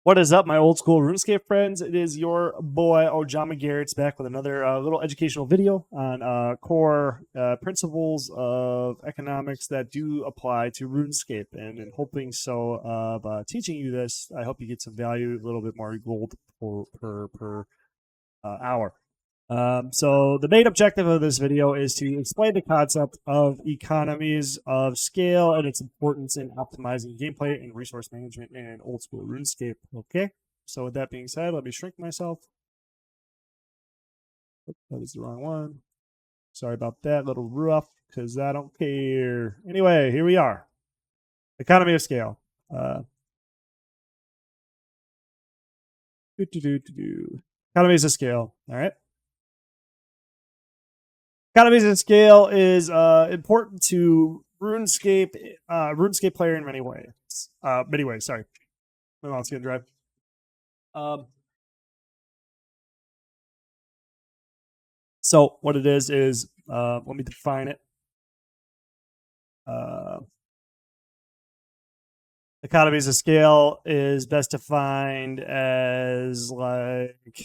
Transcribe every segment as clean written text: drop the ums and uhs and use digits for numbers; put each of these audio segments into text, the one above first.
What is up, my old school RuneScape friends? It is your boy Ojama Garrett's back with another little educational video on core principles of economics that do apply to RuneScape. And in hoping so of teaching you this, I hope you get some value, a little bit more gold per hour. So the main objective of this video is to explain the concept of economies of scale and its importance in optimizing gameplay and resource management in old school RuneScape. Okay, so with that being said, let me shrink myself. That is the wrong one. Sorry about that, little rough, because I don't care. Anyway, here we are. Economy of scale. Economies of scale. All right. Economies of scale is important to RuneScape player in many ways. Sorry, my mouth's getting dry. So what it is let me define it. Economies of scale is best defined as like,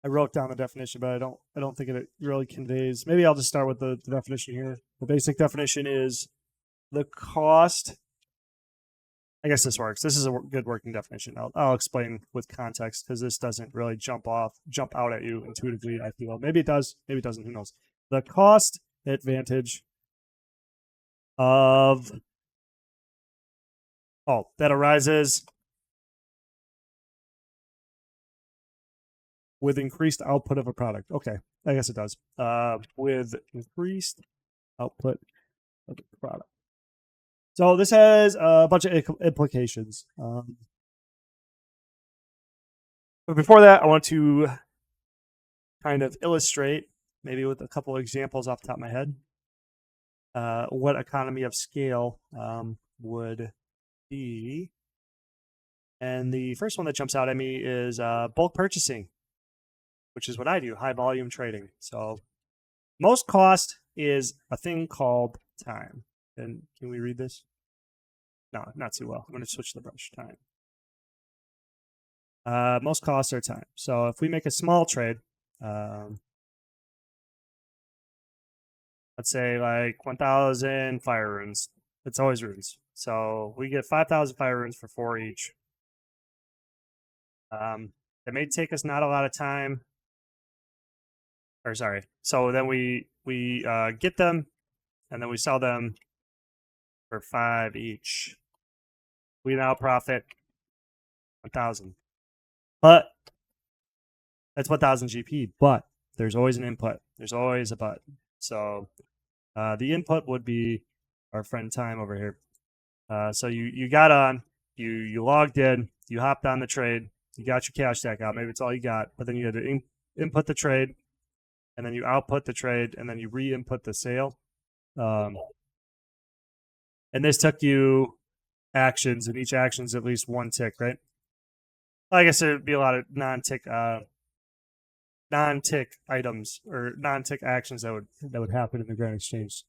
I wrote down the definition, but I don't think it really conveys. Maybe I'll just start with the definition here. The basic definition is the cost. I guess this works. This is a good working definition. I'll explain with context because this doesn't really jump out at you intuitively. I feel maybe it does, maybe it doesn't. Who knows? The cost advantage of that arises with increased output of a product. Okay, I guess it does. With increased output of the product. So this has a bunch of implications. But before that, I want to kind of illustrate, maybe with a couple of examples off the top of my head, what economy of scale would be. And the first one that jumps out at me is bulk purchasing, which is what I do, high volume trading. So most cost is a thing called time. And can we read this? No, not too well. I'm going to switch the brush. Time. Most costs are time. So if we make a small trade, let's say like 1,000 fire runes. It's always runes. So we get 5,000 fire runes for 4 each. It may take us not a lot of time. Or sorry. So then we get them, and then we sell them for 5 each. We now profit 1,000. But that's 1,000 GP. But there's always an input. There's always a but. So the input would be our friend time over here. So you got on, you logged in, you hopped on the trade, you got your cash stack out. Maybe it's all you got, but then you had to input the trade, and then you output the trade, and then you re-input the sale. And this took you actions, and each action is at least 1 tick, right? I guess there'd be a lot of non-tick items or non-tick actions that would happen in the Grand Exchange,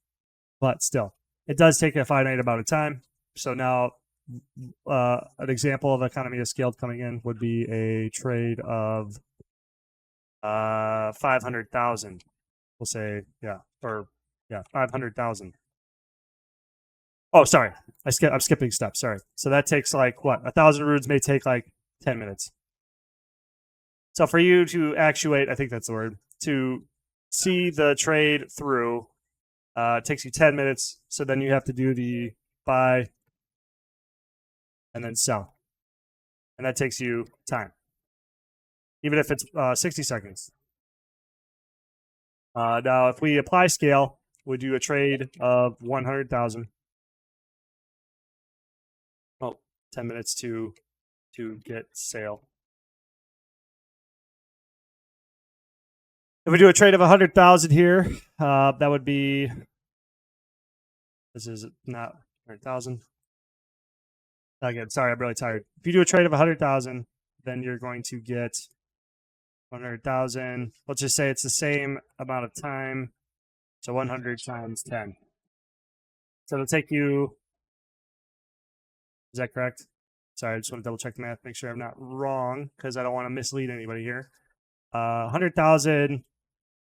but still, it does take a finite amount of time. So now, an example of economy of scale coming in would be a trade of 500,000. We'll say 500,000. Oh, sorry, I'm skipping steps. Sorry. So that takes like what? 1,000 runes may take like 10 minutes. So for you to actuate, I think that's the word, to see the trade through, it takes you 10 minutes. So then you have to do the buy and then sell. And that takes you time, even if it's 60 seconds. Now, if we apply scale, we do a trade of 100,000. 10 minutes to get sale. If we do a trade of 100,000 here, that would be, this is not 100,000. Again, sorry, I'm really tired. If you do a trade of 100,000, then you're going to get 100,000. Let's just say it's the same amount of time. So 100 times 10. So it'll take you Is that correct? Sorry, I just want to double check the math, make sure I'm not wrong, because I don't want to mislead anybody here. 100,000.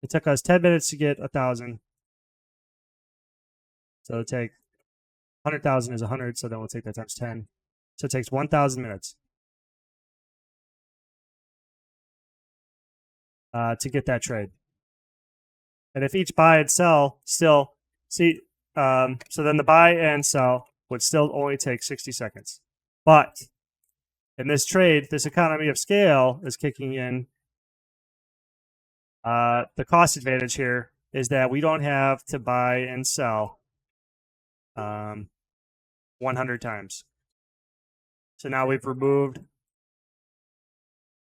It took us 10 minutes to get 1,000. So it'll take 100,000 is 100, so then we'll take that times 10. So it takes 1,000 minutes to get that trade. And if each buy and sell still, see, so then the buy and sell would still only take 60 seconds. But in this trade, this economy of scale is kicking in. The cost advantage here is that we don't have to buy and sell 100 times. So now we've removed,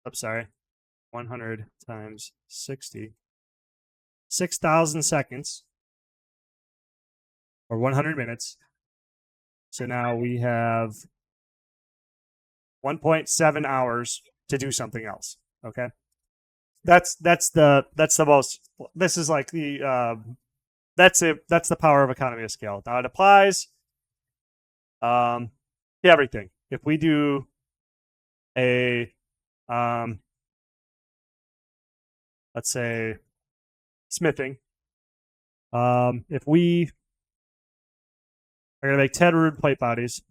100 times 60. 6,000 seconds or 100 minutes. So now we have 1.7 hours to do something else. Okay. That's the most, this is like the, that's the power of economy of scale. Now it applies to everything. If we do a, let's say smithing, if we are going to make 10 rune plate bodies,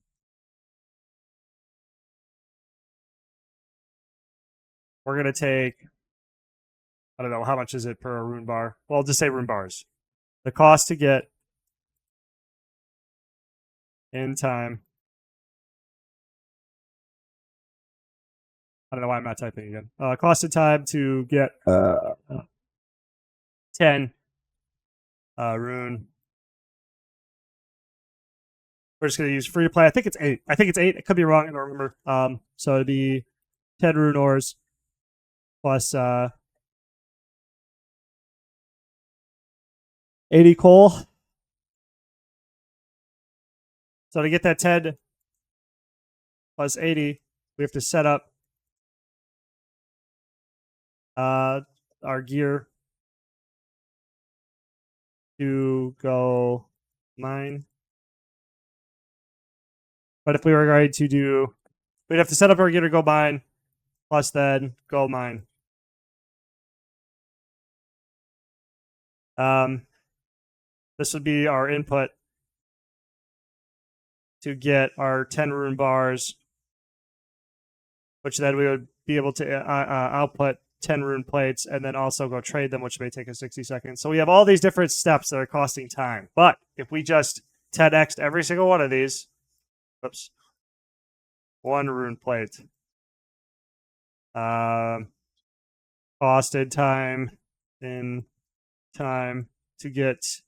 we're going to take, I don't know, how much is it per rune bar? Well, I'll just say rune bars. The cost to get in time. I don't know why I'm not typing again. Cost of time to get 10 rune. We're just going to use free to play. I think it's 8. It could be wrong. I don't remember. So it'd be 10 rune ores plus 80 coal. So to get that 10 plus 80, we have to set up our gear to go mine. But if we were going to do, we'd have to set up our gear to go mine, plus then go mine. This would be our input to get our 10 rune bars, which then we would be able to output 10 rune plates and then also go trade them, which may take us 60 seconds. So we have all these different steps that are costing time. But if we just 10x'd every single one of these, oops, 1 rune plate, costed time in time to get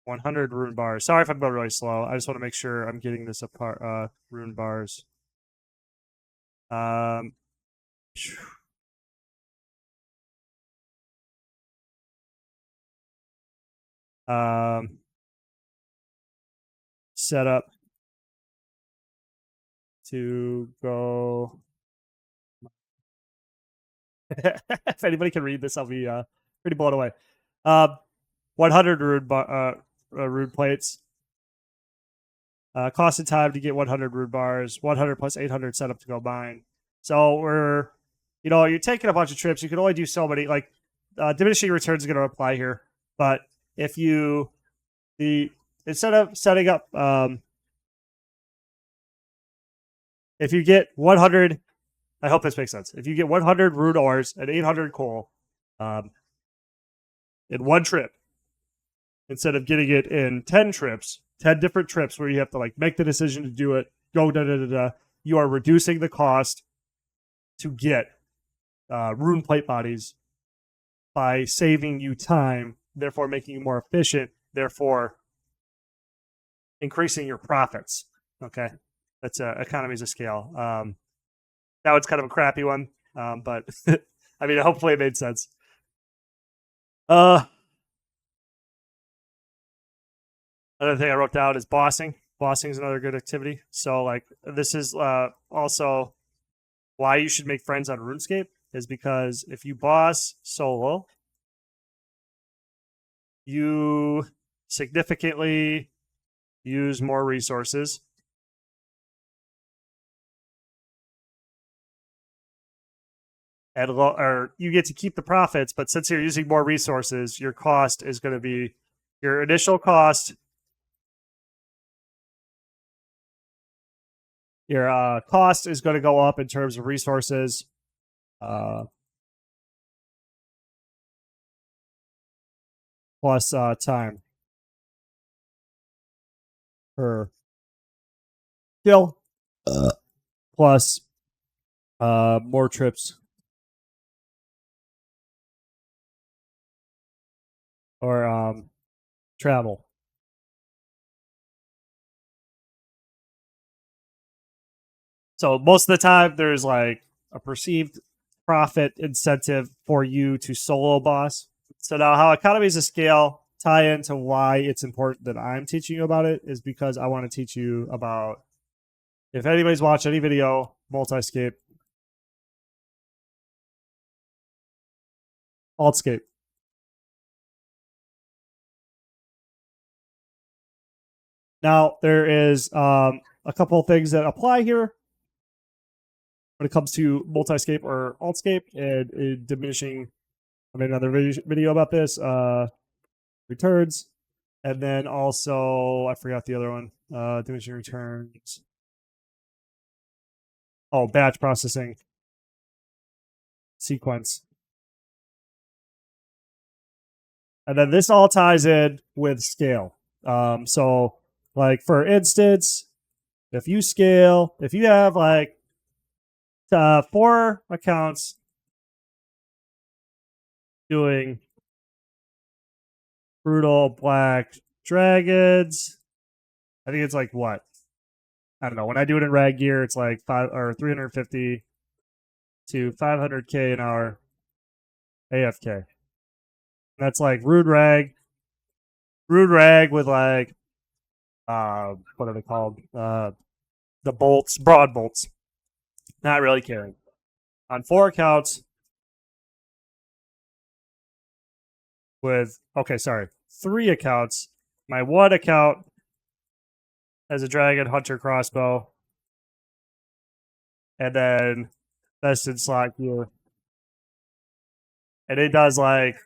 100 rune bars. Sorry if I'm going really slow. I just want to make sure I'm getting this apart. Rune bars. Set up to go. If anybody can read this, I'll be pretty blown away. 100 rune plates. Cost of time to get 100 rune bars. 100 plus 800 set up to go mine. So we're, you're taking a bunch of trips. You can only do so many. Like diminishing returns is going to apply here. But if you instead of setting up, if you get 100, I hope this makes sense. If you get 100 rune ores and 800 coal in one trip, instead of getting it in 10 trips, 10 different trips where you have to like make the decision to do it, go you are reducing the cost to get rune plate bodies by saving you time, therefore making you more efficient, therefore increasing your profits. Okay, that's economies of scale. That one's kind of a crappy one, but I mean, hopefully it made sense. Another thing I wrote down is bossing. Bossing is another good activity. So, like, this is also why you should make friends on RuneScape, is because if you boss solo, you significantly use more resources. at or you get to keep the profits, but since you're using more resources, your cost is going to be your initial cost. Your cost is going to go up in terms of resources. Plus time per kill, plus more trips or travel. So most of the time, there's like a perceived profit incentive for you to solo boss. So now, how economies of scale tie into why it's important that I'm teaching you about it is because I want to teach you about, if anybody's watched any video, multiscape, altscape. Now, there is a couple of things that apply here when it comes to multiscape or altscape and diminishing. I made another video about this, returns, and then also I forgot the other one, diminishing returns. Oh, batch processing sequence. And then this all ties in with scale. So like for instance, if you have like 4 accounts doing brutal black dragons, I think it's like what? I don't know. When I do it in rag gear, it's like 350 to 500k an hour AFK. That's like rude rag with like what are they called? The bolts, broad bolts. Not really caring. On 4 accounts with 3 accounts. My 1 account has a dragon hunter crossbow, and then vested slot gear, and it does like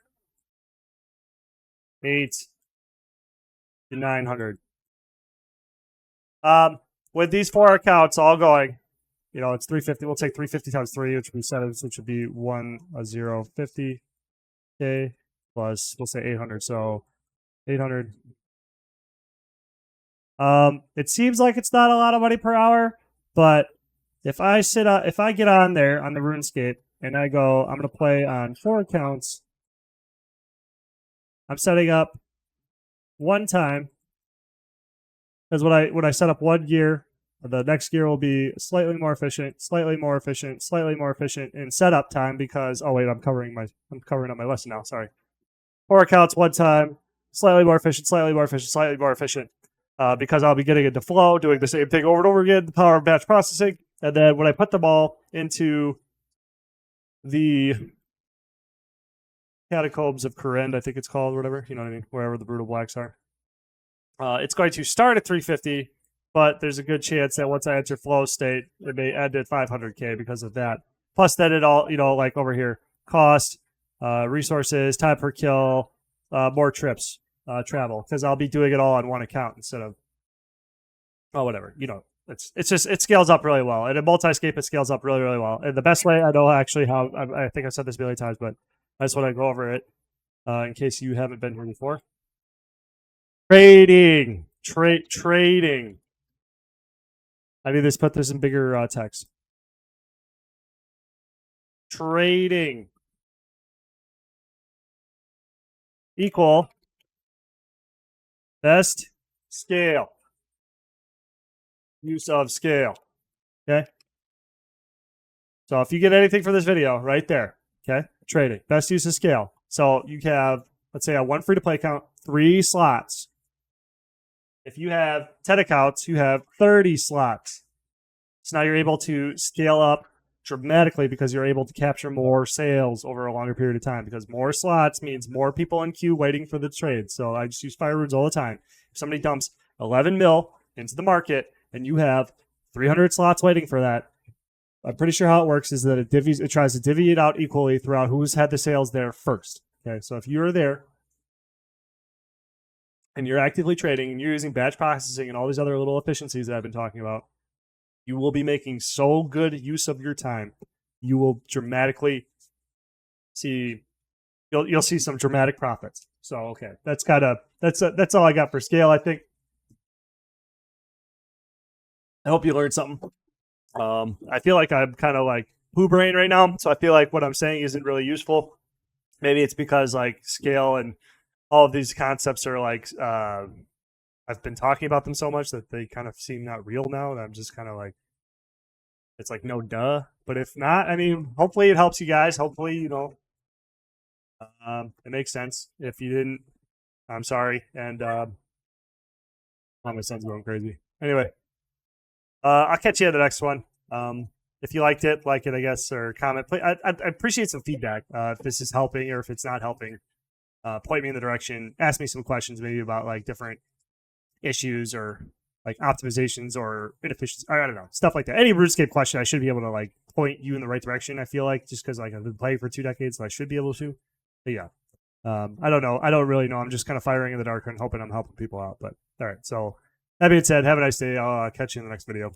8 to 900. With these 4 accounts all going, it's 350. We'll take 350 times 3, which would be 7, which would be 1050k plus, we'll say 800. So 800. It seems like it's not a lot of money per hour, but if I get on there on the RuneScape and I go, I'm gonna play on 4 accounts. I'm setting up 1 time, because when I set up 1 gear, the next gear will be slightly more efficient in setup time because I'm covering up my lesson now. Sorry. 4 accounts 1 time, slightly more efficient, because I'll be getting into flow, doing the same thing over and over again, the power of batch processing. And then when I put them all into the Catacombs of Kourend, I think it's called, whatever, you know what I mean, wherever the brutal blacks are, it's going to start at 350, but there's a good chance that once I enter flow state, it may end at 500k because of that. Plus, then it all, like over here, cost, resources, time per kill, more trips, travel, because I'll be doing it all on 1 account instead of, whatever. It's just, it scales up really well. And in multiscape, it scales up really, really well. And the best way I know actually how, I think I've said this a million times, but I just want to go over it in case you haven't been here before. Trading. I need to put this in bigger text. Trading equal best scale. Use of scale. Okay. So if you get anything for this video, right there. Okay. Trading. Best use of scale. So you have, let's say, a 1 free to play account, 3 slots. If you have 10 accounts, you have 30 slots. So now you're able to scale up dramatically because you're able to capture more sales over a longer period of time, because more slots means more people in queue waiting for the trade. So I just use fire runes all the time. If somebody dumps 11 mil into the market and you have 300 slots waiting for that, I'm pretty sure how it works is that it tries to divvy it out equally throughout who's had the sales there first. Okay, so if you're there and you're actively trading and you're using batch processing and all these other little efficiencies that I've been talking about, you will be making so good use of your time. You will dramatically see you'll see some dramatic profits. So okay, that's all I got for scale. I think. I hope you learned something. I feel like I'm kind of like poo brain right now, so I feel like what I'm saying isn't really useful. Maybe it's because like scale and all of these concepts are like I've been talking about them so much that they kind of seem not real now. And I'm just kind of like, it's like no duh. But if not, I mean, hopefully it helps you guys. Hopefully it makes sense. If you didn't, I'm sorry. And my son's going crazy. Anyway, I'll catch you at the next one. If you liked it, like it, I guess, or comment. I appreciate some feedback. If this is helping or if it's not helping, point me in the direction. Ask me some questions, maybe about like different issues or like optimizations or inefficiencies. I don't know, stuff like that. Any RuneScape question, I should be able to like point you in the right direction. I feel like just because like I've been playing for 2 decades, so I should be able to. But yeah, I don't know. I don't really know. I'm just kind of firing in the dark and hoping I'm helping people out. But all right. So that being said, have a nice day. I'll catch you in the next video.